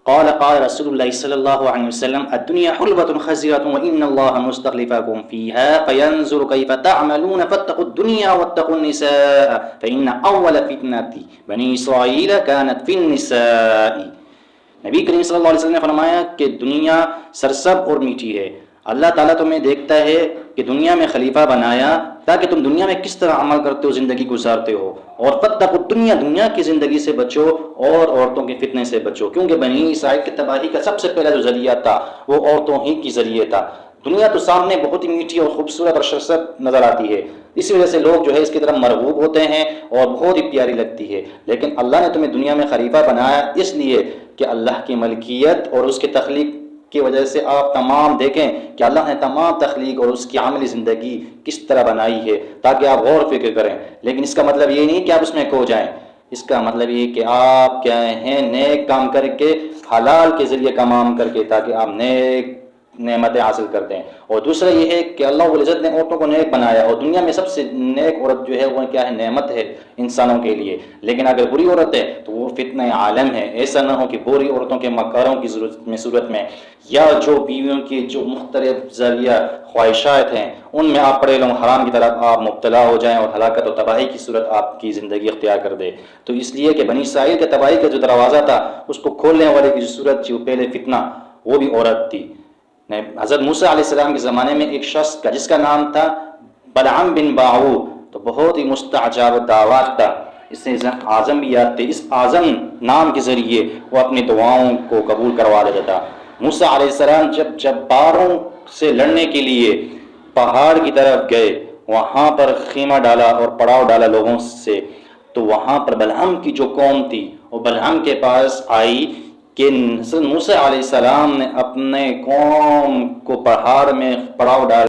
قال قال رسول الله صلى الله عليه وسلم الدنيا حلوة خزرة وإن الله مستخلفكم فيها فينظر كيف تعملون فاتقوا الدنيا واتقوا النساء فإن أول فتنة بني إسرائيل كانت في النساء. نبی کریم صلی اللہ علیہ وسلم نے فرمایا کہ دنیا سرسب اور میٹھی ہے. اللہ تعالیٰ تمہیں دیکھتا ہے کہ دنیا میں خلیفہ بنایا تاکہ تم دنیا میں کس طرح عمل کرتے ہو، زندگی گزارتے ہو. اور فاتقوا الدنیا، دنیا کی زندگی سے بچو اور عورتوں کے فتنے سے بچو، کیونکہ بنی اسرائیل کی تباہی کا سب سے پہلا جو ذریعہ تھا وہ عورتوں ہی کی ذریعے تھا. دنیا تو سامنے بہت ہی میٹھی اور خوبصورت اور شرسب نظر آتی ہے، اسی وجہ سے لوگ جو ہے اس کی طرف مرغوب ہوتے ہیں اور بہت ہی پیاری لگتی ہے. لیکن اللہ نے تمہیں دنیا میں خلیفہ بنایا اس لیے کہ اللہ کی ملکیت اور اس کی تخلیق کی وجہ سے آپ تمام دیکھیں کہ اللہ نے تمام تخلیق اور اس کی عملی زندگی کس طرح بنائی ہے تاکہ آپ غور فکر کریں. لیکن اس کا مطلب یہ نہیں کہ آپ اس میں کھو جائیں، اس کا مطلب یہ کہ آپ کیا ہیں نیک کام کر کے، حلال کے ذریعے کام کر کے، تاکہ آپ نیک نعمتیں حاصل کرتے ہیں. اور دوسرا یہ ہے کہ اللہ رب العزت نے عورتوں کو نیک بنایا، اور دنیا میں سب سے نیک عورت جو ہے وہ کیا ہے، نعمت ہے انسانوں کے لیے. لیکن اگر بری عورت ہے تو وہ فتنہ عالم ہے. ایسا نہ ہو کہ بری عورتوں کے مکاروں کی صورت میں یا جو بیویوں کی جو مختلف ذریعہ خواہشات ہیں ان میں آپ پڑے لوگ حرام کی طرف آپ مبتلا ہو جائیں اور ہلاکت و تباہی کی صورت آپ کی زندگی اختیار کر دے. تو اس لیے کہ بنی اسرائیل کے تباہی کا جو دروازہ تھا اس کو کھولنے والے کی صورت جو پہلے فتنہ وہ بھی عورت تھی. حضرت موسیٰ علیہ السلام کے زمانے میں ایک شخص کا جس کا نام تھا بلعام بن باعور، تو بہت ہی مستعجاب دعوات تھا، اس سے اعظم بھی یاد تھے. اس اعظم نام کے ذریعے وہ اپنی دعاؤں کو قبول کروا لیتا تھا. موسیٰ علیہ السلام جب جباروں سے لڑنے کے لیے پہاڑ کی طرف گئے، وہاں پر خیمہ ڈالا اور پڑاؤ ڈالا لوگوں سے، تو وہاں پر بلعام کی جو قوم تھی وہ بلعام کے پاس آئی کہ موسیٰ علیہ السلام نے اپنے قوم کو پہاڑ میں پڑاؤ ڈال